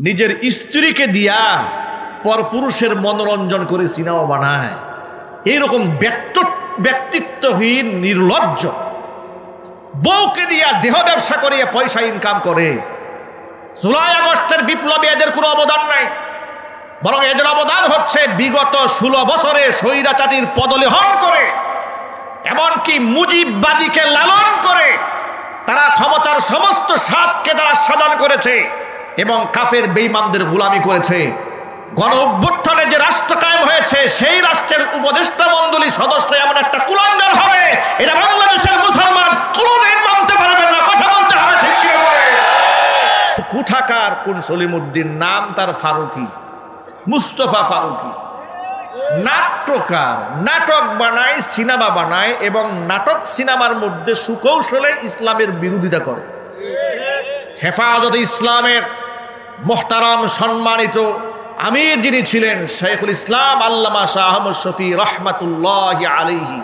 নিজের স্ত্রীকে দিয়া পরপুরুষের মনোরঞ্জন করে সিনেমা বানায়। এইরকম ব্যক্তিত্বহীন নির্লজ্জ বউকে দিয়া দেহ ব্যবসা করিয়া পয়সা ইনকাম করে। জুলাই আগস্টের বিপ্লবে এদের কোনো অবদান নাই, বরং এদের অবদান হচ্ছে বিগত 16 বছরে স্বৈরাচারীর পদলেহন করে, এমনকি মুজিববাদীকে লালন করে তারা ক্ষমতার সমস্ত স্বাদকে তারা সাধন করেছে এবং কাফের বেঈমানদের গোলামি করেছে। গণ অভ্যুত্থানে যে রাষ্ট্র কায়েম হয়েছে সেই রাষ্ট্রের উপদেষ্টা মণ্ডলীর সদস্য এমন একটা কুলাঙ্গার হবে, এটা বাংলাদেশের মুসলমান কোনদিন মানতে পারবে না। কথা বলতে হবে ঠিক কি হবে। কোথাকার কোন সলিমউদ্দিন, নাম তার ফারুকি, মুস্তফা ফারুকি, নাট্যকার, নাটক বানায়, সিনেমা বানায় এবং নাটক সিনেমার মধ্যে সুকৌশলে ইসলামের বিরোধিতা করে। হেফাজতে ইসলামের মোহতারাম সম্মানিত আমির যিনি ছিলেন শাইখুল ইসলাম আল্লামা শাহ আহমদ শফি রহমাতুল্লাহি আলাইহি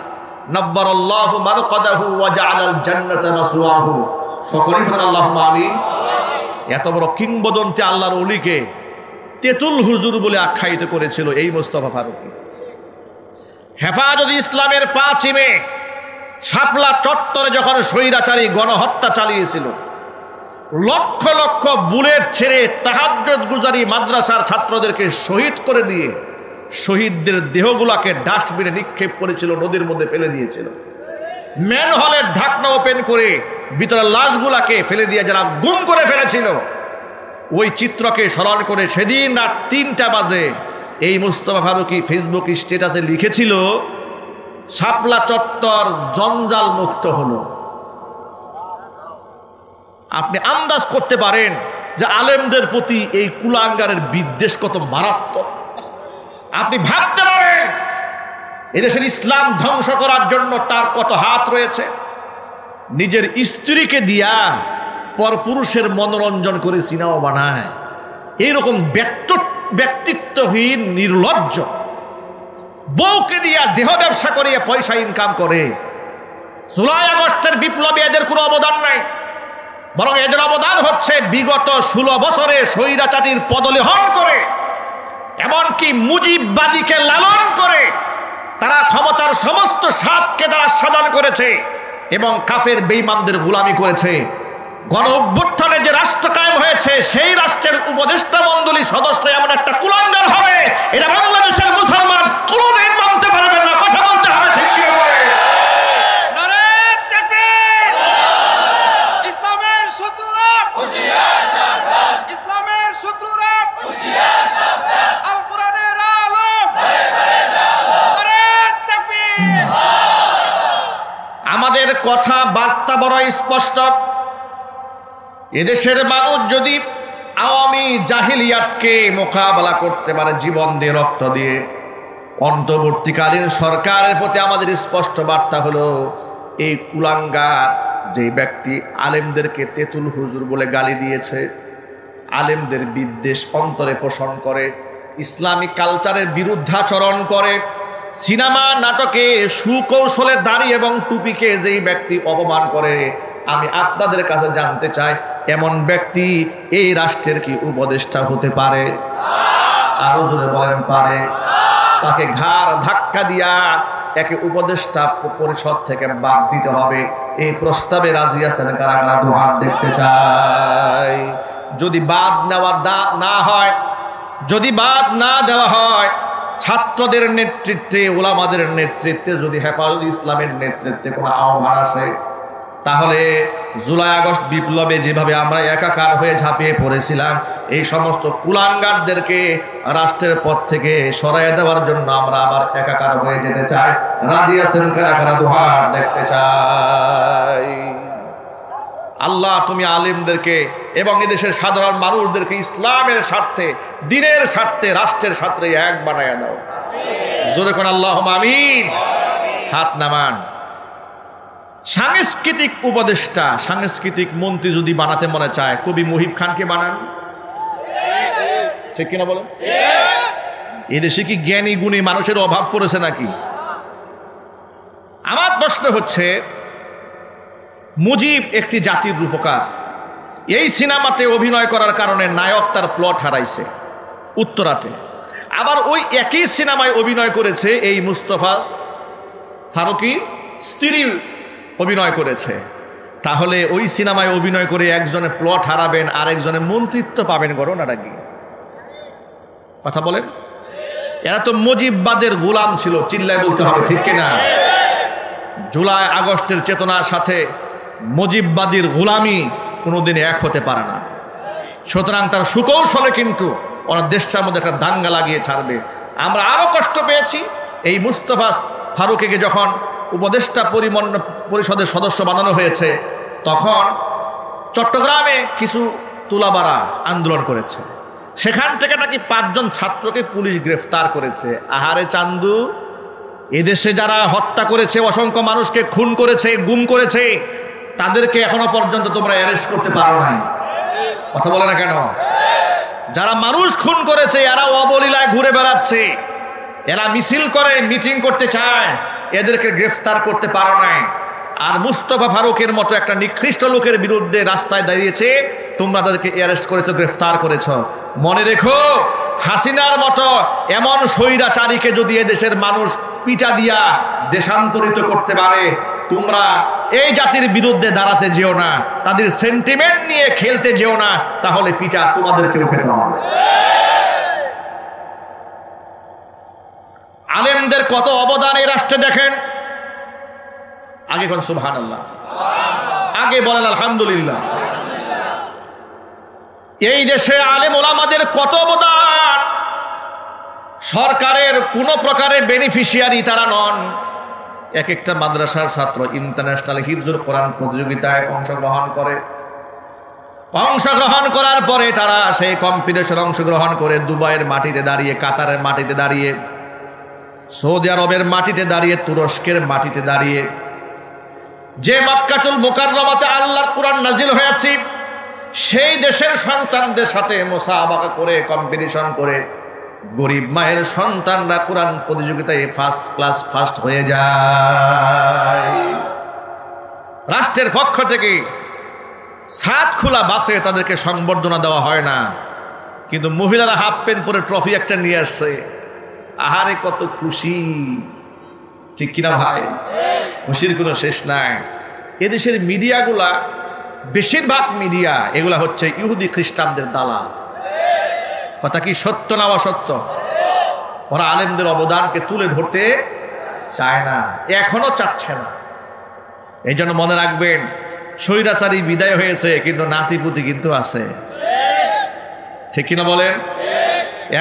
নব্বারাল্লাহু মারকাদাহু ওয়া জাআলাল জান্নাতা মাসওয়াহু, সকলেই বলেন আল্লাহুম্মা আমিন। এত বড় কিংবদন্তি আল্লাহর ওলিকে তেতুল হুজুর বলে আখ্যায়িত করেছিল এই মুস্তাফা ফারুকি। হেফাজতে ইসলামের 5 মে শাপলা চত্বরে যখন স্বৈরাচারী গণহত্যা চালিয়েছিল, লক্ষ লক্ষ বুলেট ছেড়ে তাহাজ্জুদ গুজারি মাদ্রাসার ছাত্রদেরকে শহীদ করে দিয়ে শহীদদের দেহগুলাকে ডাস্টবিনে নিক্ষেপ করেছিল, নদীর মধ্যে ফেলে দিয়েছিল। ম্যানহোলের ঢাকনা ওপেন করে ভিতরে লাশগুলাকে ফেলে দিয়ে যারা গুম করে ফেলেছিল, ওই চিত্রকে স্মরণ করে সেদিন রাত 3টা বাজে এই মুস্তাফা ফারুকি ফেসবুক স্ট্যাটাসে লিখেছিল, শাপলা চত্বর জঞ্জাল মুক্ত হলো। আপনি আন্দাজ করতে পারেন যে আলেমদের প্রতি এই কুলাঙ্গারের বিদ্বেষ কত মারাত্মক। আপনি ভাবতে পারেন এদেশের ইসলাম ধ্বংস করার জন্য তার কত হাত রয়েছে। নিজের স্ত্রীকে দিয়া পরপুরুষের মনোরঞ্জন করে সিনেমা বানায়। এইরকম ব্যক্তিত্বহীন নির্লজ্জ বউকে দিয়া দেহ ব্যবসা করিয়া পয়সা ইনকাম করে। জুলাই আগস্টের বিপ্লবে এদের কোনো অবদান নাই, বরং এদের অবদান হচ্ছে বিগত 16 বছরে স্বৈরাচারীর পদলেহন করে, এমনকি মুজিববাদীকে লালন করে তারা ক্ষমতার সমস্ত স্বাদকে তারা সাধন করেছে এবং কাফের বেঈমানদের গোলামি করেছে। গণ অভ্যুত্থানে যে রাষ্ট্র কায়েম হয়েছে সেই রাষ্ট্রের উপদেষ্টা মণ্ডলীর সদস্য এমন একটা কুলাঙ্গার হবে, এটা বাংলাদেশের মুসলমান কোনদিন মানতে পারবে না। কথা বলতে হবে ঠিক কি হবে। আমাদের কথা বার্তা বড় স্পষ্ট। এদেশের মানুষ যদি আওয়ামী জাহিলিয়াতকে মোকাবেলা করতে পারে জীবন দিয়ে, রক্ত দিয়ে, অন্তর্বর্তীকালীন সরকারের প্রতি আমাদের স্পষ্ট বার্তা হলো, এই কুলাঙ্গার যে ব্যক্তি আলেমদেরকে তেতুল হুজুর বলে গালি দিয়েছে, আলেমদের বিদ্বেষ অন্তরে পোষণ করে, ইসলামিক কালচারের বিরুদ্ধাচরণ করে, সিনেমা নাটকে সুকৌশলে দাড়ি এবং টুপিকে যেই ব্যক্তি অপমান করে, আমি আপনাদের কাছে জানতে চাই এমন ব্যক্তি এই রাষ্ট্রের কি উপদেষ্টা হতে পারে? আরো জোরে বলেন পারে? তাকে ঘাড় ধাক্কা দিয়া একে উপদেষ্টা পরিষদ থেকে বাদ দিতে হবে। এই প্রস্তাবে রাজি আছেন কারা কারা? তো হাত দেখতে চাই। যদি বাদ নেওয়া না হয়, যদি বাদ না দেওয়া হয়, ছাত্রদের নেতৃত্বে, ওলামাদের নেতৃত্বে, যদি হেফাজতে ইসলামের নেতৃত্বে কোনো আহ্বান আসে, তাহলে জুলাই আগস্ট বিপ্লবে যেভাবে আমরা একাকার হয়ে ঝাঁপিয়ে পড়েছিলাম, এই সমস্ত কুলাঙ্গারদেরকে রাষ্ট্রের পথ থেকে সরাইয়ে দেওয়ার জন্য আমরা আবার একাকার হয়ে যেতে চাই। রাজি আছেন কারা কারা? দুহাত দেখতে চাই। আল্লাহ তুমি আলেমদেরকে এবং এদেশের সাধারণ মানুষদেরকে ইসলামের স্বার্থে, দ্বীনের স্বার্থে, রাষ্ট্রের স্বার্থে এক বানায়া দাও। জোরে কোন আল্লাহুম্মা আমিন। হাত নামান। সাংস্কৃতিক উপদেষ্টা, সাংস্কৃতিক মন্ত্রী যদি বানাতে মনে চায়, কবি মুহিব খানকে বানান। ঠিক কিনা বলেন? এদেশে কি জ্ঞানী গুণী মানুষের অভাব পড়েছে নাকি? আমার প্রশ্ন হচ্ছে, মুজিব একটি জাতির রূপকার, এই সিনেমাতে অভিনয় করার কারণে নায়ক তার প্লট হারাইছে উত্তরাতে। আবার ওই একই সিনেমায় অভিনয় করেছে এই মুস্তফা ফারুকী স্ত্রী অভিনয় করেছে। তাহলে ওই সিনেমায় অভিনয় করে একজনে প্লট হারাবেন, আরেকজনে মন্ত্রিত্ব পাবেন, ঘটনাটা কি? কথা বলেন। এরা তো মুজিববাদের গোলাম ছিল, চিল্লায় বলতে হবে ঠিক কিনা? জুলাই আগস্টের চেতনার সাথে মুজিববাদীর গোলামি কোনোদিন এক হতে পারে না। সুতরাং তার সুকৌশলে কিন্তু ওরা দেশটার মধ্যে একটা দাঙ্গা লাগিয়ে ছাড়বে। আমরা আরো কষ্ট পেয়েছি এই মুস্তফা ফারুকীকে যখন উপদেষ্টা পরিষদের সদস্য বানানো হয়েছে, তখন চট্টগ্রামে কিছু তুলাবাড়া আন্দোলন করেছে, সেখান থেকে নাকি 5 জন ছাত্রকে পুলিশ গ্রেফতার করেছে। আহারে চান্দু, এদেশে যারা হত্যা করেছে, অসংখ্য মানুষকে খুন করেছে, গুম করেছে, তাদেরকে এখনো পর্যন্ত তোমরা অ্যারেস্ট করতে পারো নাই। কথা বলে না কেন? যারা মানুষ খুন করেছে এরা অবলীলায় ঘুরে বেড়াচ্ছে, এরা মিছিল করে, মিটিং করতে চায়, এদেরকে গ্রেফতার করতে পারো নাই। আর মুস্তফা ফারুকের মতো একটা নিকৃষ্ট লোকের বিরুদ্ধে রাস্তায় দাঁড়িয়েছে, তোমরা তাদেরকে অ্যারেস্ট করেছো, গ্রেফতার করেছো। মনে রেখো, হাসিনার মতো এমন স্বৈরাচারীকে যদি এদেশের মানুষ পিটা দিয়া দেশান্তরিত করতে পারে, তোমরা এই জাতির বিরুদ্ধে দাঁড়াতে যেও না, তাদের সেন্টিমেন্ট নিয়ে খেলতে যেও না, তাহলে পিটা তোমাদেরকেও খেতে হবে। আলেমদের কত অবদান এই রাষ্ট্রে দেখেন। আগে কোন সুবহানাল্লাহ, আগে বলেন আলহামদুলিল্লাহ। এই দেশে আলেম ওলামাদের কত অবদান। সরকারের কোন প্রকারের বেনিফিশিয়ারি তারা নন। এক একটা মাদ্রাসার ছাত্র ইন্টারন্যাশনাল হিফজুল কোরআন প্রতিযোগিতায় অংশগ্রহণ করে, অংশগ্রহণ করার পরে তারা সেই কম্পিটিশনে অংশগ্রহণ করে দুবাইয়ের মাটিতে দাঁড়িয়ে, কাতারের মাটিতে দাঁড়িয়ে, সৌদি আরবের মাটিতে দাঁড়িয়ে, তুরস্কের মাটিতে দাঁড়িয়ে, যে মক্কাতুল মুকাররমাতে আল্লাহর কোরআন নাজিল হয়েছে সেই দেশের সন্তানদের সাথে মুসাবাকা করে, কম্পিটিশন করে গরিব মায়ের সন্তানরা কোরআন প্রতিযোগিতায় ফার্স্ট ক্লাস ফার্স্ট হয়ে যায়। রাষ্ট্রের পক্ষ থেকে ছাদ খোলা বাসে তাদেরকে সংবর্ধনা দেওয়া হয় না, কিন্তু মহিলারা হাফ প্যান্ট পরে ট্রফি একটা নিয়ে আসছে। আহারে কত খুশি, ঠিক কিনা ভাই? খুশির কোনো শেষ নাই। এদেশের মিডিয়াগুলা, বেশিরভাগ মিডিয়া এগুলা হচ্ছে ইহুদি খ্রিস্টানদের দালাল। কথা কি সত্য না অসত্য? ওরা আলেমদের অবদানকে তুলে ধরতে চায় না, এখনো চাচ্ছে না। এই জন্য মনে রাখবেন, স্বৈরাচারী বিদায় হয়েছে, কিন্তু নাতিপুতি কিন্তু আছে, ঠিক কিনা বলেন?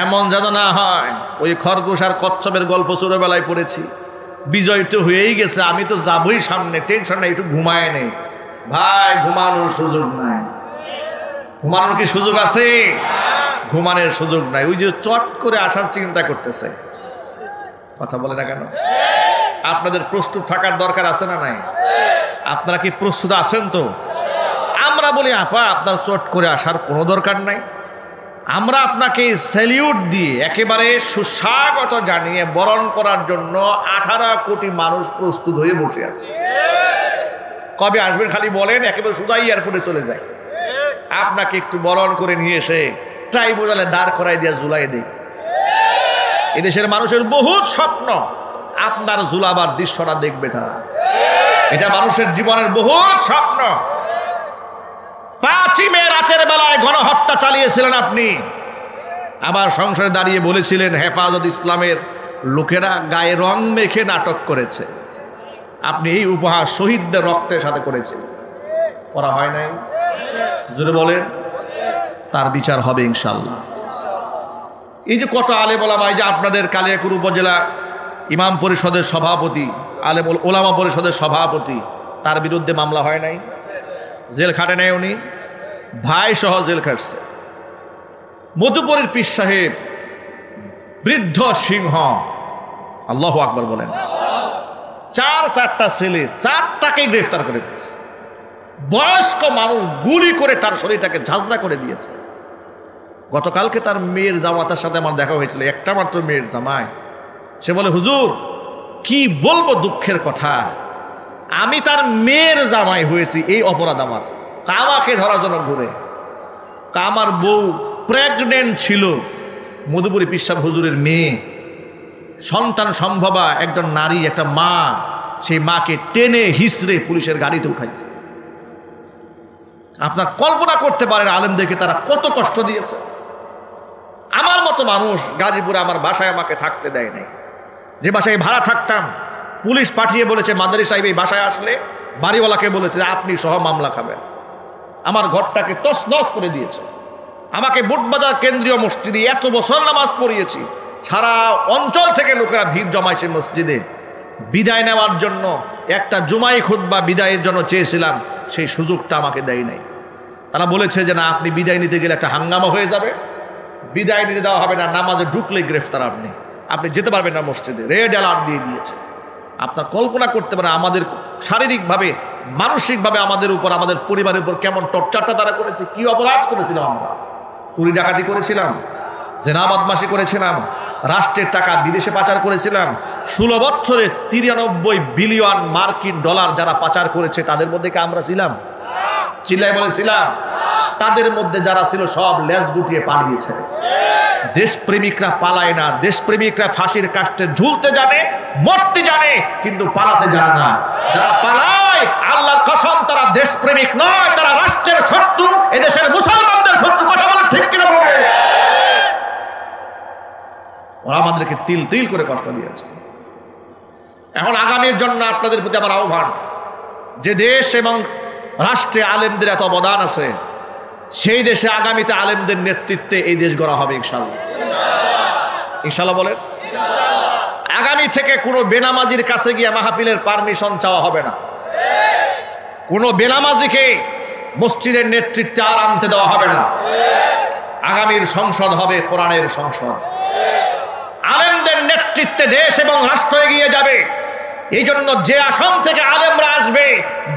এমন যেন না হয় ওই খরগোশ আর কচ্ছপের গল্প ছোটবেলায় পড়েছি, বিজয় তো হয়েই গেছে, আমি তো যাবই সামনে, টেনশন নাই, একটু ঘুমায় নেই। ভাই, ঘুমানোর সুযোগ নাই। ঘুমানোর কি সুযোগ আছে? ঘুমানোর সুযোগ নাই। ওই যে চট করে আসার চিন্তা করতেছে। কথা বলে না কেন? আপনাদের প্রস্তুত থাকার দরকার আছে না নাই? আপনারা কি প্রস্তুত আছেন? তো আমরা বলি, আপা আপনার চট করে আসার কোনো দরকার নাই। আমরা আপনাকে স্যালিউট দিয়ে একেবারে সুস্বাগত জানিয়ে বরণ করার জন্য 18 কোটি মানুষ প্রস্তুত হয়ে বসে আছে। কবে আসবেন খালি বলেন, একেবারে সুদাই এয়ারপোর্টে চলে যায়। আপনাকে একটু বরণ করে নিয়ে এসে ট্রাইব্যুনালে দাঁড় করাই দিয়ে ঝুলাই দেয়। এদেশের মানুষের বহুত স্বপ্ন আপনার ঝুলাবার দৃশ্যটা দেখবে তারা। এটা মানুষের জীবনের বহুত স্বপ্ন। 5ই মে রাতের বেলায় গণহত্যা চালিয়েছিলেন আপনি, আবার সংসদে দাঁড়িয়ে বলেছিলেন হেফাজত ইসলামের লোকেরা গায়ে রং মেখে নাটক করেছে। আপনি এই উপহার শহীদদের রক্তের সাথে করেছেন, করা হয় নাই? জোরে বলেন। তার বিচার হবে ইনশাল্লাহ। এই যে কত আলেম ওলামা, এই যে আপনাদের কালিয়াকুর উপজেলা ইমাম পরিষদের সভাপতি, আলেম ওলামা পরিষদের সভাপতি, তার বিরুদ্ধে মামলা হয় নাই? জেল খাটে নাই উনি? ভাই সহ জেল খাটছে। মধুপুরের পীর সাহেব বৃদ্ধ সিংহ, আল্লাহু আকবার বলেন, 4টা ছেলে, 4টাকে গ্রেফতার করে ফেলেছে। বয়স্ক মানুষ গুলি করে তার শরীরটাকে ঝাঁঝরা করে দিয়েছে। গতকালকে তার মেয়ের জামাতার সাথে আমার দেখা হয়েছিল, একটা মাত্র মেয়ের জামাই। সে বলে, হুজুর কি বলবো দুঃখের কথা, আমি তার মেয়ের জামাই হয়েছি, এই অপরাধ আমার। আমাকে ধরার জন্য ঘুরে। আমার বউ প্রেগনেন্ট ছিল, মধুপুরী পিসাব হুজুরের মেয়ে, সন্তান সম্ভবা একজন নারী, একটা মা, সেই মাকে টেনে হিসড়ে পুলিশের গাড়িতে উঠাইছে। আপনার কল্পনা করতে পারেন আলেমদেরকে তারা কত কষ্ট দিয়েছে। আমার মতো মানুষ গাজীপুরে আমার বাসায় আমাকে থাকতে দেয় নাই। যে বাসায় ভাড়া থাকতাম, পুলিশ পাঠিয়ে বলেছে মাদারি সাহেব এই বাসায় আসলে বাড়িওয়ালাকে বলেছে আপনি সহ মামলা খাবেন। আমার ঘরটাকে তছনছ করে দিয়েছে। আমাকে বুটবাজার কেন্দ্রীয় মসজিদে এত বছর নামাজ পড়িয়েছি, সারা অঞ্চল থেকে লোকেরা ভিড় জমাইছে মসজিদে। বিদায় নেওয়ার জন্য একটা জুমাই খুতবা বিদায়ের জন্য চেয়েছিলাম, সেই সুযোগটা আমাকে দেয় নাই। তারা বলেছে যে না, আপনি বিদায় নিতে গেলে একটা হাঙ্গামা হয়ে যাবে, বিদায় নিতে দেওয়া হবে না, নামাজে ঢুকলে গ্রেফতার, আপনি যেতে পারবেন না মসজিদে, রেড অ্যালার্ট দিয়ে দিয়েছে। আপনার কল্পনা করতে পারেন আমাদের শারীরিকভাবে, মানসিকভাবে আমাদের উপর, আমাদের পরিবারের উপর কেমন টর্চারটা তারা করেছে। কি অপরাধ করেছিলাম আমরা? চুরি ডাকাতি করেছিলাম, জেনা বদমাশি করেছিলাম, রাষ্ট্রের টাকা বিদেশে পাচার করেছিলাম। 16 বছরে 93 বিলিয়ন মার্কিন ডলার যারা পাচার করেছে তাদের মধ্যে কি আমরা ছিলাম? চিল্লায় বলেছিলাম। তাদের মধ্যে যারা ছিল সব লেজ গুটিয়ে পালিয়েছে। দেশপ্রেমিকরা পালায় না, দেশপ্রেমিকরা ফাঁসির কাস্টে ঝুলতে জানে, মরতে জানে, কিন্তু পালাতে জানে না। যারা পালায় আল্লাহর কসম তারা দেশপ্রেমিক নয়, তারা রাষ্ট্রের শত্রু, এদেশের মুসলমানদের শত্রু। কথা বলে ঠিক কিনা বলে? ওরা আমাদেরকে তিল তিল করে কষ্ট দিয়েছে। এখন আগামীর জন্য আপনাদের প্রতি আমার আহ্বান, যে দেশ এবং রাষ্ট্রে আলেমদের এত অবদান আছে, সেই দেশে আগামীতে আলেমদের নেতৃত্বে এই দেশ গড়া হবে ইনশাল্লাহ। ইনশাল্লাহ বলেন। আগামী থেকে কোনো বেনামাজির কাছে গিয়ে মাহফিলের পারমিশন চাওয়া হবে না। কোনো বেনামাজিকে মসজিদের নেতৃত্বে আর আনতে দেওয়া হবে না। আগামীর সংসদ হবে কোরআনের সংসদ। আলেমদের নেতৃত্বে দেশ এবং রাষ্ট্র এগিয়ে যাবে। এই জন্য যে আসাম থেকে আলেমরা আসবে,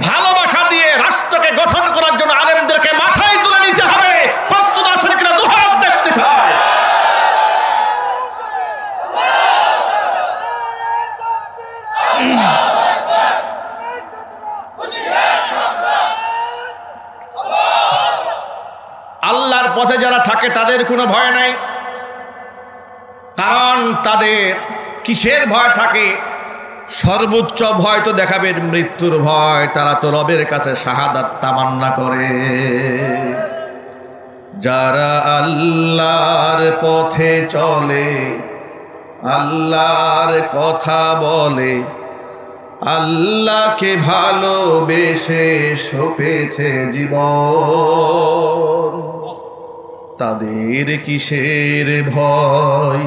ভালোবাসা দিয়ে রাষ্ট্রকে গঠন করার জন্য আলেমদেরকে মাথায় তুলে নিতে হবে। প্রস্তুত আছেন কিনা? দুহাত দেখতে চাই। আল্লাহর পথে যারা থাকে তাদের কোনো ভয় নাই, কারণ তাদের কিসের ভয় থাকে? সর্বোচ্চ ভয় তো দেখাবেন মৃত্যুর ভয়। তারা তো রবের কাছে শাহাদাত তামান্না করে। যারা আল্লাহর পথে চলে, আল্লাহর কথা বলে, আল্লাহকে ভালোবেসে সপেছে জীবন, তাদের কিসের ভয়?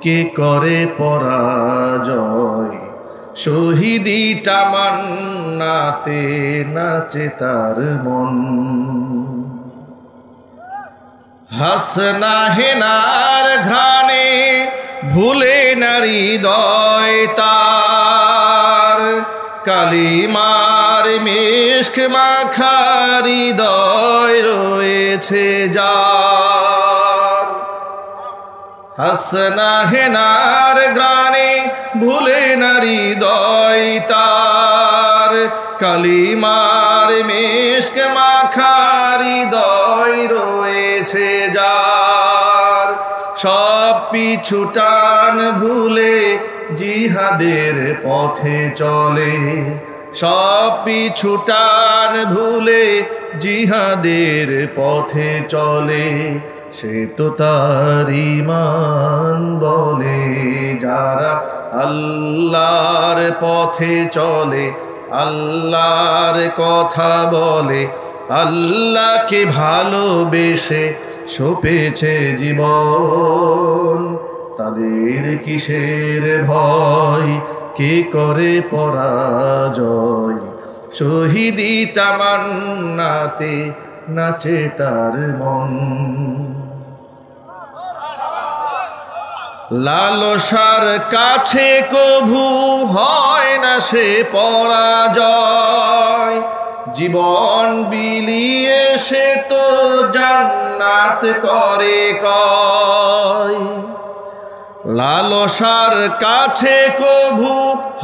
কে করে পরাজয়? শহীদি তামান্নাতে নাচে তার মন। হাসনা হেনার ঘ্রাণে ভুলে নারী হৃদয় তার, কালিমার মিশক মাখা হৃদয় রয়েছে যার। হাসনা হেনার গ্রানে ভুলে নারী হৃদয় তার, কালিমার মিশক মাখা হৃদয় রয়েছে যার। সব পিছু টান ভুলে জিহাদের পথে চলে, সব পিছু টান ভুলে জিহাদের পথে চলে, সে তো তার ঈমান বলে। যারা আল্লাহর পথে চলে, আল্লাহর কথা বলে, আল্লাহকে ভালোবেসে সপেছে জীবন, তাদের কিসের ভয়? কে করে পরাজয়? শহীদি তামান্নাতে নাচে তার মন। লালসার কাছে কভু হয় না সে পরাজয়, জীবন বিলিয়ে সে তো জান্নাত করে কয়। লালসার কাছে কভু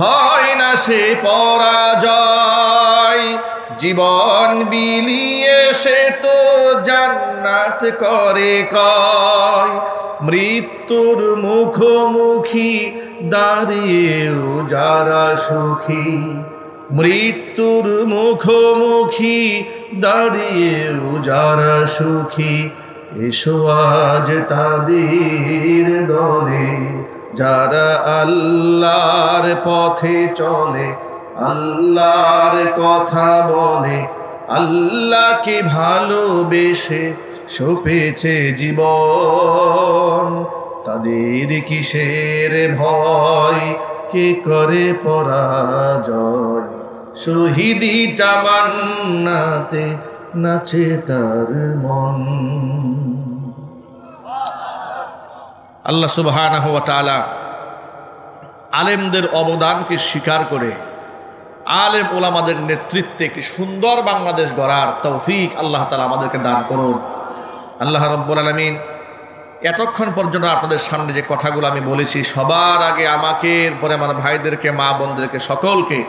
হয় না সে পরাজয়, জীবন বিলিয়ে সে তো জান্নাত করে ক্রয়, মৃত্যুর মুখোমুখি দাঁড়িয়েও যারা সুখী, মৃত্যুর মুখোমুখি দাঁড়িয়েও যারা সুখী, এসো আজ তাদের দলে যারা আল্লাহর পথে চলে, আল্লাহর কথা বলে, আল্লাহকে ভালোবেসে সপেছে জীবন। তাদের কিসের ভয়, কে করে পরাজয়, শহীদি তামান্নাতে নাচে তার মন। আল্লাহ সুবহানাহু ওয়া তাআলা আলেমদের অবদানকে স্বীকার করে আলেম ওলামাদের নেতৃত্বে একটি সুন্দর বাংলাদেশ গড়ার তৌফিক আল্লাহ তাআলা আমাদেরকে দান করুন। আল্লাহ রাব্বুল আলামিন এতক্ষণ পর্যন্ত আপনাদের সামনে যে কথাগুলো আমি বলেছি, সবার আগে আমাকে, এরপরে আমার ভাইদেরকে, মা বোনদেরকে সকলকে